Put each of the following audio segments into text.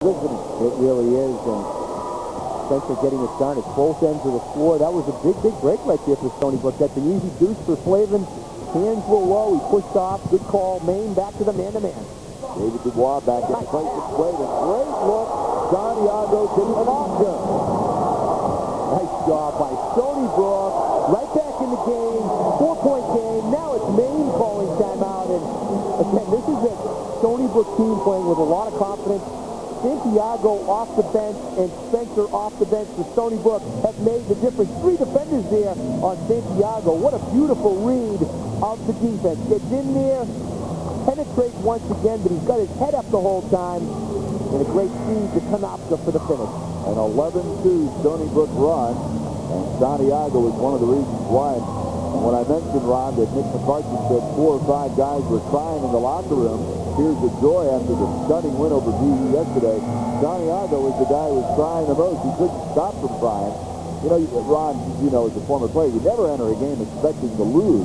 visiting. It really is, and Spencer getting it done at both ends of the floor. That was a big, big break right there for Stony Brook. That's an easy deuce for Slavin. Hands were low. He pushed off. Good call. Maine back to the man-to-man. David Dubois back in place of Slavin. Great look. Santiago to Tanaka. Nice job by Stony Brook. Right back in the game. 4-point game. Now it's Maine calling timeout. And again, this is a Stony Brook team playing with a lot of confidence. Santiago off the bench and Spencer off the bench for Stony Brook have made the difference. 3 defenders there on Santiago. What a beautiful read of the defense. Gets in there, penetrates once again, but he's got his head up the whole time. And a great feed to Konopka for the finish. An 11-2 Stony Brook run, and Santiago was one of the reasons why. When I mentioned, Ron, that Nick McCarthy said 4 or 5 guys were crying in the locker room, here's the joy after the stunning win over BU yesterday. Santiago was the guy who was crying the most. He couldn't stop from crying. You know, Ron, you know, as a former player, you never enter a game expecting to lose.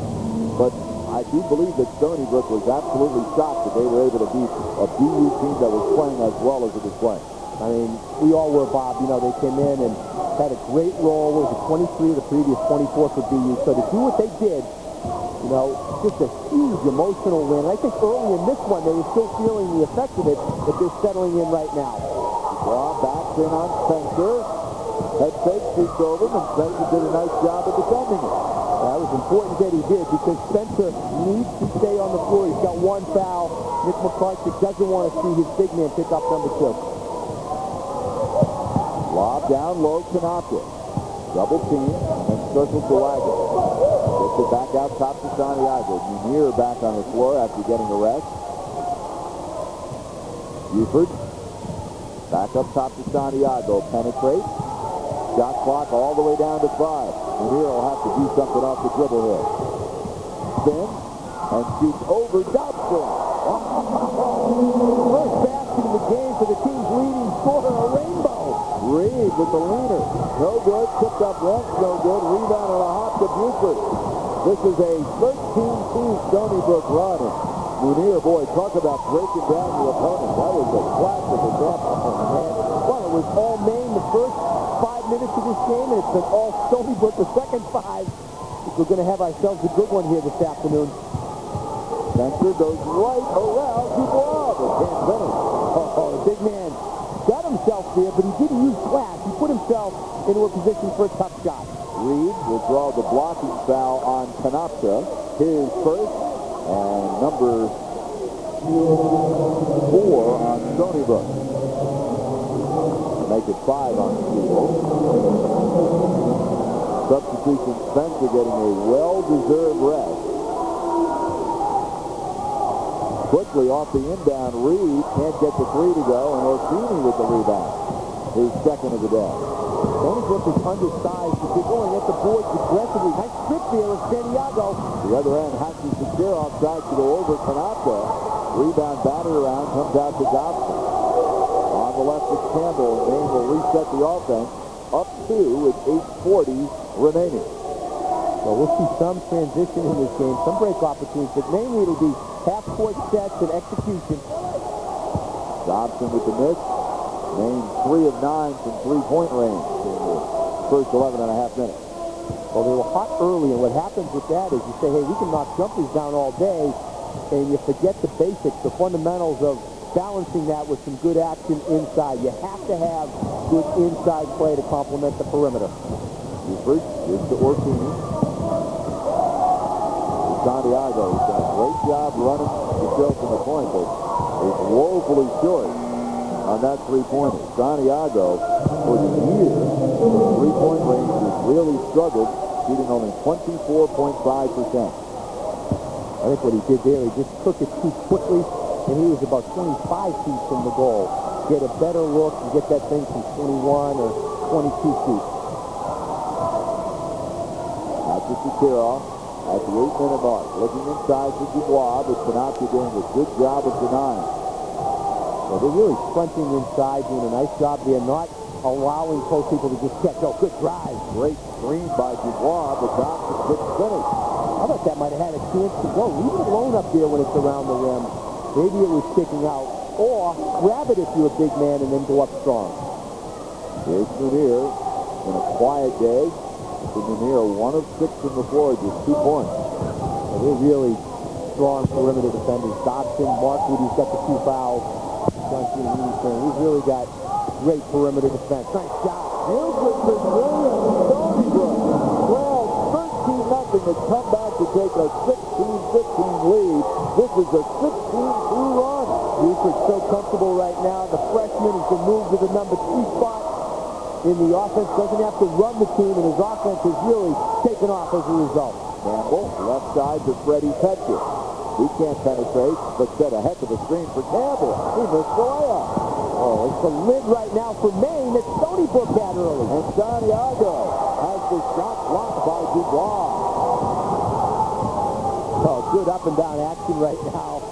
But I do believe that Stony Brook was absolutely shocked that they were able to beat a BU team that was playing as well as it was playing. I mean, we all were, Bob. You know, they came in and had a great roll. It was a 23 of the previous 24 for BU. So to do what they did, you know, just a huge emotional win. I think early in this one, they were still feeling the effect of it, but they're settling in right now. Well, backs in on Spencer. Head fake shoots over him, and Spencer did a nice job of defending it. That was important that he did, because Spencer needs to stay on the floor. He's got 1 foul. Nick McCarthy doesn't want to see his big man pick up number 2. Lob down low, Konopka. Double team, and circle to Wagner. Gets it back out top to Santiago. Munir back on the floor after getting a rest. Buford. Back up top to Santiago. Penetrate. Shot clock all the way down to 5. Munir will have to do something off the dribble here. Spin, and shoots over Dobson. First basket of the game for the team's leading scorer, a rainbow. Reed with the leaner. No good. Tipped up once. No good. Rebound on a hop to Buford. This is a 13-2 Stony Brook run. Munir, boy, talk about breaking down the opponent. That was a classic example. Well, it was all Maine the first 5 minutes of this game, and it's been all Stony Brook the second 5. I think we're going to have ourselves a good one here this afternoon. Spencer goes right around Dubois, but can't finish. Oh, the big man got himself there, but he didn't use glass. He put himself into a position for a tough shot. Reed will draw the blocking foul on Konopka, his first, and number 4 on Stony Brook. Make it 5 on the field. Substitution, Spencer getting a well-deserved rest. Quickly off the inbound, Reed can't get the 3 to go, and Orsini with the rebound. His second of the day. Stony Brook is undersized, but they're going at the boards aggressively. Nice strip there of Santiago. The other end, Hackney Sakirov tries to go over Konopka. Rebound batted around, comes out to Dobson. On the left is Campbell, and Maine will reset the offense. Up 2 with 8:40 remaining. So we'll see some transition in this game, some break opportunities, but mainly it'll be half-court sets and execution. Dobson with the miss. Maine 3 of 9 from 3-point range in the first 11 and a half minutes. Well, they were hot early, and what happens with that is you say, hey, we can knock jumpers down all day, and you forget the basics, the fundamentals of balancing that with some good action inside. You have to have good inside play to complement the perimeter. Buford gives to Orsini. Santiago has done a great job running the show from the point, but is woefully short on that 3-pointer. Santiago, for the year, the 3-point range has really struggled, shooting only 24.5%. I think what he did there, he just took it too quickly, and he was about 25 feet from the goal. Get a better look and get that thing from 21 or 22 feet. Out to Sakirov at the 8-minute mark. Looking inside to Dubois, but Konopka doing a good job of denying. Well, they're really fronting inside, doing a nice job there, not allowing post people to just catch. Oh, good drive. Great screen by Dubois, but Dobson couldn't finish. I thought that might have had a chance to go. Leave it alone up there when it's around the rim. Maybe it was sticking out. or grab it if you're a big man and then go up strong. Here's Munier in a quiet day. Munier 1 of 6 from the floor, just 2 points. And they're really strong perimeter defenders. Dobson, Markwood, who's got the 2 fouls. We've really got great perimeter defense. Nice job. Buford for Williams. Stony Brook. Well, 13-0 to come back to take a 16-15 lead. This is a 16-2 run. Buford's so comfortable right now. The freshman has been moved to the number 2 spot in the offense. Doesn't have to run the team, and his offense has really taken off as a result. Campbell, left side to Freddie Petcher. He can't penetrate, but set a heck of a screen for Campbell. He missed the layup. Oh, it's the lid right now for Maine that Stony Brook had early. And Santiago has the shot blocked by Dubois. Oh, good up and down action right now.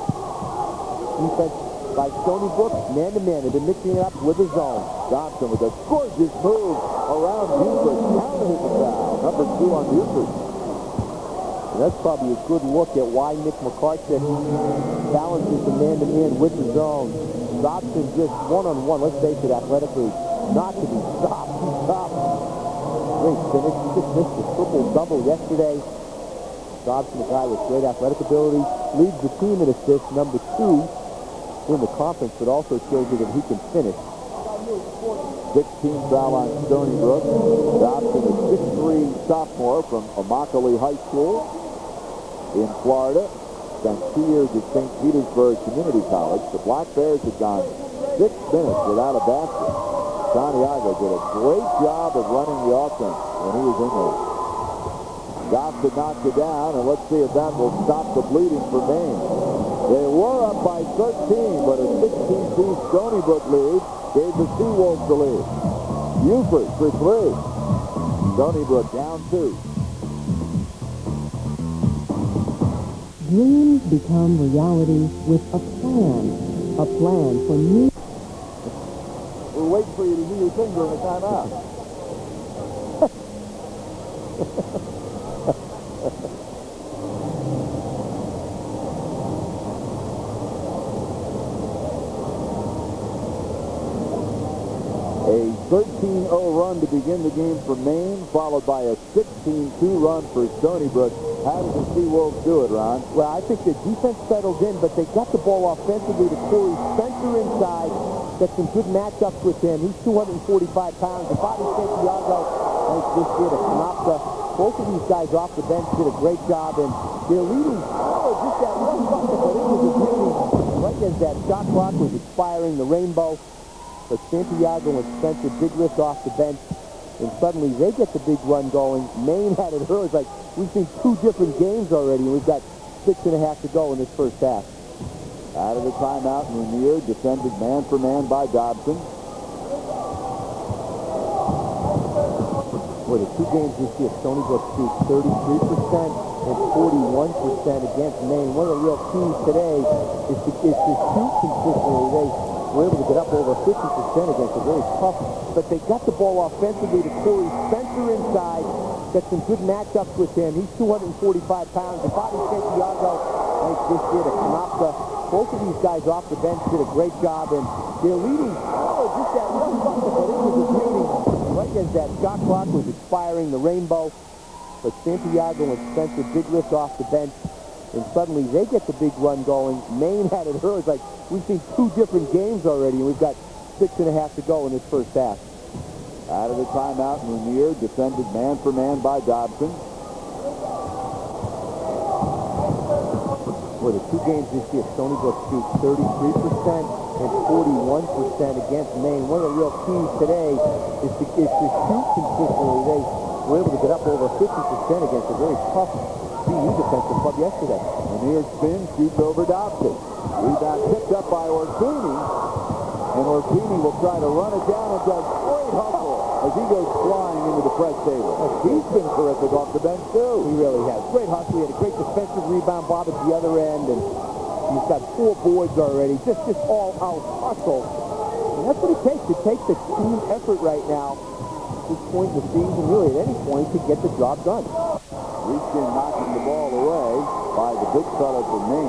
Defense by Stony Brook, man-to-man. They've been mixing it up with his zone. Johnson with a gorgeous move around Buford. Counted the foul. Number 2 on Buford. And that's probably a good look at why Nick McCarthy balances the man-to-man with the zone. Dobson just one-on-one, let's face it, athletically, not to be stopped. He's tough. Great finish. He just missed a triple-double yesterday. Dobson, a guy with great athletic ability, leads the team in assists, number 2 in the conference, but also shows you that he can finish. 16 foul on Stony Brook. Dobson, a 6'3" sophomore from Immokalee High School in Florida. Spent 2 years at St. Petersburg Community College. The Black Bears had gone 6 minutes without a basket. Santiago did a great job of running the offense when he was in there. Dobson knocked it down, and let's see if that will stop the bleeding for Maine. They were up by 13, but a 16-2 Stony Brook lead gave the Seawolves the lead. Buford for 3. Stony Brook down 2. Dreams become reality with a plan for new. We're waiting for you to do your thing during the timeout. A 13-0 run to begin the game for Maine, followed by a 16-2 run for Stony Brook. How did the Seawolves do it, Ron? Well, I think the defense settled in, but they got the ball offensively to Corey Spencer inside. Got some good matchups with him. He's 245 pounds. And Bobby Santiago, like this year to Kanopka. Both of these guys off the bench did a great job, and they're leading. Oh, just that one bucket, but it was a beauty. Right as that shot clock was expiring, the rainbow. But Santiago and Spencer, big lift off the bench, and suddenly they get the big run going. Maine had it early. It's like we've seen 2 different games already, and we've got 6.5 to go in this first half. Out of the timeout, Munier defended man for man by Dobson. Well, the 2 games this year, Stony Brook shoots 33% and 41% against Maine. One of the real keys today is to shoot consistently. They were able to get up over 50% against a very tough, but they got the ball offensively to Corey Spencer inside. Got some good matchups with him. He's 245 pounds. And Bobby Santiago, like this year to Kanopka. Both of these guys off the bench did a great job, and they're leading. Oh, just that one bucket, but it was a beauty. Right as that shot clock was expiring, the rainbow. But Santiago and Spencer, big lift off the bench, and suddenly they get the big run going. Maine had it early. It's like we've seen 2 different games already, and we've got 6.5 to go in this first half. Out of the timeout, Munier defended man for man by Dobson. For the 2 games this year, Stony Brook shoots 33% and 41% against Maine. One of the real keys today is to shoot consistently. They were able to get up over 50% against a very tough CU defensive club yesterday. Munier spin, shoots over Dobson. Rebound picked up by Orsini, and Orsini will try to run it down and does great hustle as he goes flying into the press table. He's been terrific off the bench, too. He really has. Great hustle. He had a great defensive rebound. Bob at the other end, and he's got 4 boards already. Just all-out hustle. And that's what it takes. It takes a team effort right now at this point in the season, really at any point, to get the job done. Reached in, knocking the ball away by the big fella from Maine.